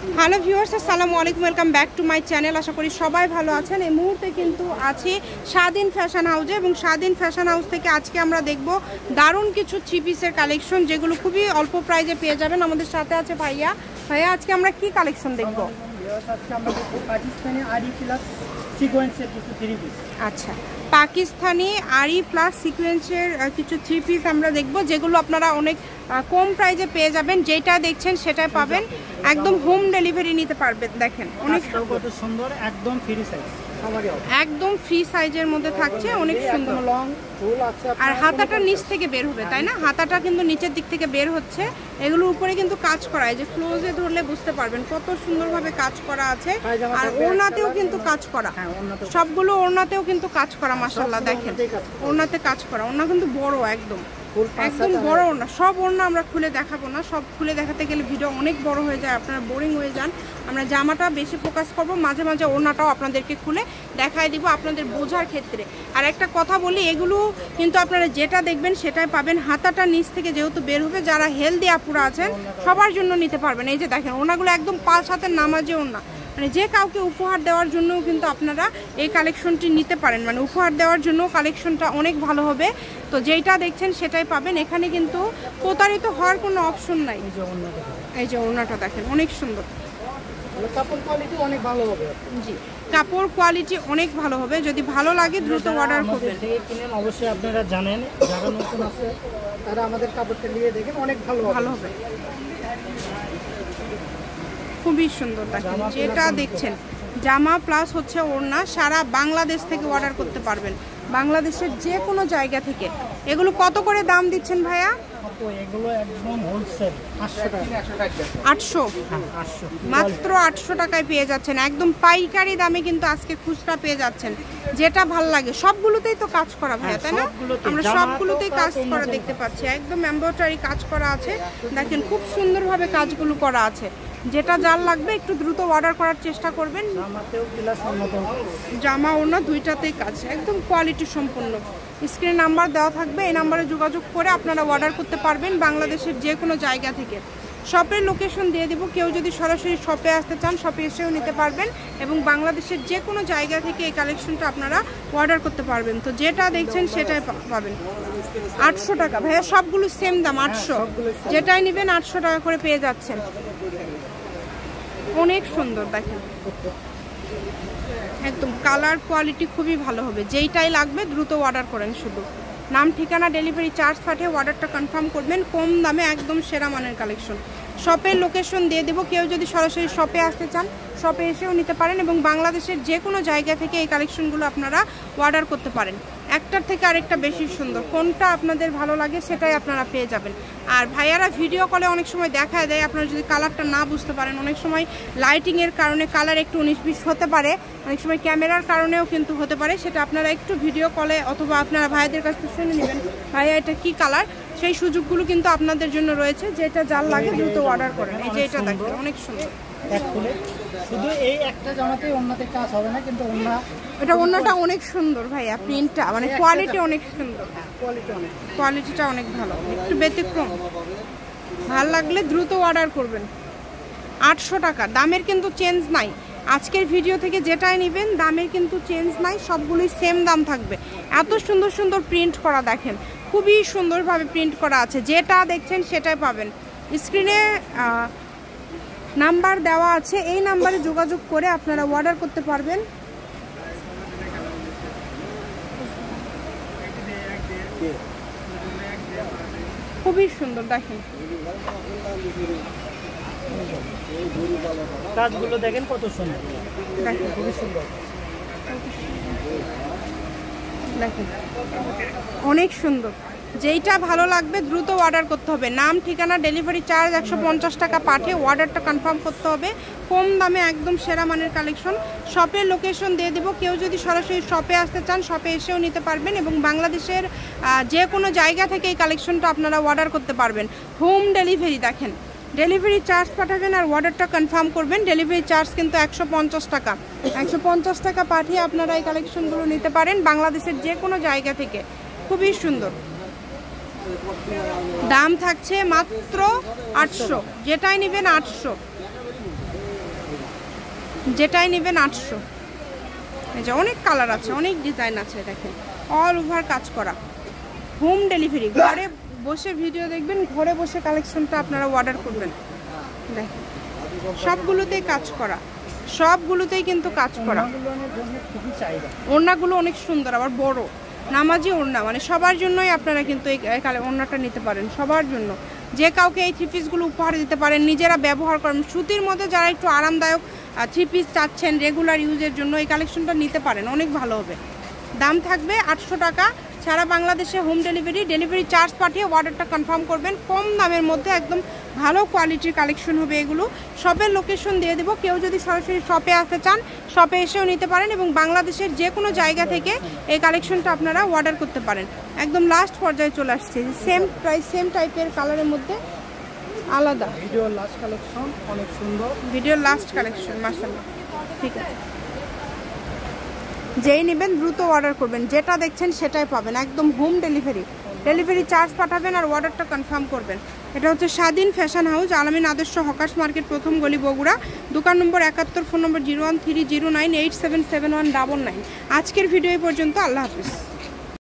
Hello viewers, আসসালামু আলাইকুম, welcome back to my channel. আশা করি সবাই ভালো আছেন। এই মুহূর্তে কিন্তু আছি স্বাধীন ফ্যাশন হাউসে, এবং স্বাধীন ফ্যাশন হাউস থেকে আজকে আমরা দেখব দারুণ কিছু থ্রি পিসের কালেকশন, যেগুলো খুবই অল্প প্রাইজে পেয়ে যাবেন। আমাদের সাথে আছে ভাইয়া। ভাইয়া, আজকে আমরা কি কালেকশন দেখব? আচ্ছা, পাকিস্তানি আরি প্লাস সিকোয়েন্সের কিছু থ্রি পিস আমরা দেখব, যেগুলো আপনারা অনেক কম প্রাইজে পেয়ে যাবেন। যেটা দেখছেন সেটাই পাবেন, একদম হোম ডেলিভারি নিতে পারবেন। দেখেন অনেক সুন্দর, একদম ফ্রি সাইজ, একদম ফ্রি সাইজের মধ্যে থাকছে, অনেক সুন্দর। আর হাতাটা নিচ থেকে বের হবে, তাই না? হাতাটা কিন্তু নিচের দিক থেকে বের হচ্ছে। এগুলোর উপরে কিন্তু কাজ করা, এই যে ক্লোজে ধরলে বুঝতে পারবেন কত সুন্দরভাবে কাজ করা আছে। আর ওড়নাতেও কিন্তু কাজ করা, সবগুলো ওড়নাতেও কিন্তু কাজ করা। মাশাআল্লাহ, দেখেন ওড়নাতে কাজ করা। ওড়না কিন্তু বড়, একদম একদম বড় ওড়না। সব ওড়না আমরা খুলে দেখাবো না, সব খুলে দেখাতে গেলে ভিডিও অনেক বড় হয়ে যায়, আপনারা বোরিং হয়ে যান। আমরা জামাটা বেশি ফোকাস করব, মাঝে মাঝে ওড়নাটাও আপনাদেরকে খুলে দেখাই দিব আপনাদের বোঝার ক্ষেত্রে। আর একটা কথা বলি, এগুলো কিন্তু আপনারা যেটা দেখবেন সেটাই পাবেন। হাতাটা নিচ থেকে যেহেতু বের হবে, যারা হেলদি আপুরা আছেন সবার জন্য নিতে পারবেন। এই যে দেখেন ওড়নাগুলো একদম 5 হাতের নামাজে ওড়না, মানে যে কাউকে উপহার দেওয়ার জন্যও কিন্তু আপনারা এই কালেকশনটি নিতে পারেন। মানে উপহার দেওয়ার জন্য কালেকশনটা অনেক ভালো হবে। তো যেটা দেখছেন সেটাই পাবেন। এখানে কিন্তু প্রতারিত হওয়ার কোনো অপশন নাই। এই যে ওড়নাটা দেখেন, অনেক সুন্দর। কাপড় কোয়ালিটি অনেক ভালো হবে। জি, কাপড় কোয়ালিটি অনেক ভালো হবে। যদি ভালো লাগে দ্রুত অর্ডার করবেন। অবশ্যই আপনারা জানেন, যারা নতুন আছে তারা আমাদের কাপড়টা নিয়ে দেখেন, অনেক ভালো হবে। খুবই সুন্দর। দেখেন যেটা দেখছেন জামা প্লাস হচ্ছে ওড়না, সারা বাংলাদেশ থেকে অর্ডার করতে পারবেন, বাংলাদেশের যে কোনো জায়গা থেকে। এগুলো কত করে দাম দিচ্ছেন ভাইয়া? এগুলো একদম হোলসেল 800, মাত্র 800 টাকায় পেয়ে যাচ্ছেন। একদম পাইকারি দামে কিন্তু আজকে খুচরা পেয়ে যাচ্ছেন। যেটা ভাল লাগে, সবগুলোতেই তো কাজ করা ভাইয়া, তাই না? আমরা সবগুলোতেই কাজ করা দেখতে পাচ্ছি, একদম এমব্রয়ডারি কাজ করা আছে। দেখেন খুব সুন্দরভাবে কাজগুলো করা আছে। যেটা যার লাগবে একটু দ্রুত অর্ডার করার চেষ্টা করবেন। জামা ওড়না দুইটাতেই কাজ, একদম কোয়ালিটি সম্পন্ন। স্ক্রিনে নাম্বার দেওয়া থাকবে, এই নাম্বারে যোগাযোগ করে আপনারা অর্ডার করতে পারবেন বাংলাদেশের যে কোনো জায়গা থেকে। শপের লোকেশন দিয়ে দিব, কেউ যদি সরাসরি শপে আসতে চান শপে এসেও নিতে পারবেন, এবং বাংলাদেশের যে কোনো জায়গা থেকে এই কালেকশনটা আপনারা অর্ডার করতে পারবেন। তো যেটা দেখছেন সেটাই পাবেন। 800 টাকা ভাইয়া, সবগুলো সেম দাম 800। যেটাই নেবেন 800 টাকা করে পেয়ে যাচ্ছেন। অনেক সুন্দর, দেখেন একদম কালার কোয়ালিটি খুবই ভালো হবে। যেইটাই লাগবে দ্রুত অর্ডার করেন, শুধু নাম ঠিকানা ডেলিভারি চার্জ পাঠিয়ে অর্ডারটা কনফার্ম করবেন। কম দামে একদম সেরা মানের কালেকশন। শপের লোকেশন দিয়ে দেবো, কেউ যদি সরাসরি শপে আসতে চান শপে এসেও নিতে পারেন, এবং বাংলাদেশের যে কোনো জায়গা থেকে এই কালেকশনগুলো আপনারা অর্ডার করতে পারেন। একটার থেকে আরেকটা বেশি সুন্দর, কোনটা আপনাদের ভালো লাগে সেটাই আপনারা পেয়ে যাবেন। আর ভাইয়ারা ভিডিও কলে অনেক সময় দেখায় দেয়, আপনারা যদি কালারটা না বুঝতে পারেন, অনেক সময় লাইটিংয়ের কারণে কালার একটু 19-20 হতে পারে, অনেক সময় ক্যামেরার কারণেও কিন্তু হতে পারে। সেটা আপনারা একটু ভিডিও কলে অথবা আপনারা ভাইয়াদের কাছ থেকে শুনে নেবেন, ভাইয়া এটা কি কালার, সেই সুযোগগুলো কিন্তু আপনাদের জন্য রয়েছে। যেটা যার লাগে দ্রুত অর্ডার করেন। এই যে এটা দেখেন অনেক সুন্দর। শুধু এই একটা জামাতে ওড়নাতে কাজ হবে না, কিন্তু এটা ওড়নাটা অনেক সুন্দর ভাইয়া, প্রিন্টটা মানে কোয়ালিটি অনেক সুন্দর, কোয়ালিটিটা অনেক ভালো, একটু ব্যতিক্রম। ভালো লাগলে দ্রুত অর্ডার করবেন। 800 টাকা, দামের কিন্তু চেঞ্জ নাই। আজকের ভিডিও থেকে যেটাই নেবেন দামের কিন্তু চেঞ্জ নাই, সবগুলোই সেম দাম থাকবে। এত সুন্দর সুন্দর প্রিন্ট করা, দেখেন খুবই সুন্দরভাবে প্রিন্ট করা আছে। যেটা দেখছেন সেটাই পাবেন। স্ক্রিনে নাম্বার দেওয়া আছে, এই নাম্বারে যোগাযোগ করে আপনারা অর্ডার করতে পারবেন। খুবই সুন্দর, দেখেন কাজগুলো দেখেন কত সুন্দর, দেখেন খুবই সুন্দর, দেখেন অনেক সুন্দর। যেইটা ভালো লাগবে দ্রুত অর্ডার করতে হবে। নাম ঠিকানা ডেলিভারি চার্জ 150 টাকা পাঠিয়ে অর্ডারটা কনফার্ম করতে হবে। কম দামে একদম সেরা মানের কালেকশন। শপের লোকেশন দিয়ে দেবো, কেউ যদি সরাসরি শপে আসতে চান শপে এসেও নিতে পারবেন, এবং বাংলাদেশের যে কোনো জায়গা থেকে এই কালেকশনটা আপনারা অর্ডার করতে পারবেন। হোম ডেলিভারি, দেখেন ডেলিভারি চার্জ পাঠাবেন আর অর্ডারটা কনফার্ম করবেন। ডেলিভারি চার্জ কিন্তু 150 টাকা। 150 টাকা পাঠিয়ে আপনারা এই কালেকশনগুলো নিতে পারেন বাংলাদেশের যে কোনো জায়গা থেকে। খুবই সুন্দর, দাম থাকছে মাত্র 800, যেটাই নেবেন 800। যেটাই নেবেন 800। এই যে অনেক কালার আছে, অনেক ডিজাইন আছে, দেখেন অল ওভার কাজ করা, হোম ডেলিভারি। ঘরে বসে ভিডিও দেখবেন, ঘরে বসে কালেকশনটা আপনারা অর্ডার করবেন। দেখেন সবগুলোতেই কাজ করা, সবগুলোতেই কিন্তু কাজ করা। ওড়নাগুলো অনেক সুন্দর, আবার বড় নামাজি ওড়না, মানে সবার জন্যই আপনারা কিন্তু এই ওড়নাটা নিতে পারেন, সবার জন্য। যে কাউকে এই থ্রি পিসগুলো উপহার দিতে পারেন, নিজেরা ব্যবহার করেন। সুতির মধ্যে যারা একটু আরামদায়ক থ্রি পিস চাচ্ছেন রেগুলার ইউজের জন্য, এই কালেকশনটা নিতে পারেন, অনেক ভালো হবে। দাম থাকবে 800 টাকা, সারা বাংলাদেশে হোম ডেলিভারি। ডেলিভারি চার্জ পাঠিয়ে অর্ডারটা কনফার্ম করবেন। কম দামের মধ্যে একদম ভালো কোয়ালিটির কালেকশন হবে এগুলো। শপের লোকেশন দিয়ে দেবো, কেউ যদি সরাসরি শপে আসতে চান শপে এসেও নিতে পারেন, এবং বাংলাদেশের যে কোনো জায়গা থেকে এই কালেকশনটা আপনারা অর্ডার করতে পারেন। একদম লাস্ট পর্যায়ে চলে আসছে, সেম প্রাইস সেম টাইপের কালারের মধ্যে আলাদা। ভিডিও লাস্ট কালেকশন অনেক সুন্দর, ভিডিও লাস্ট কালেকশন মাশাআল্লাহ। ঠিক আছে, যেই নেবেন দ্রুত অর্ডার করবেন, যেটা দেখছেন সেটাই পাবেন, একদম হোম ডেলিভারি। ডেলিভারি চার্জ পাঠাবেন আর অর্ডারটা কনফার্ম করবেন। এটা হচ্ছে স্বাধীন ফ্যাশন হাউস, আলামিন আদর্শ হকার্স মার্কেট, প্রথম গলি, বগুড়া। দোকান নম্বর 71, ফোন নম্বর 01309877199। আজকের ভিডিও পর্যন্ত, আল্লাহ হাফিজ।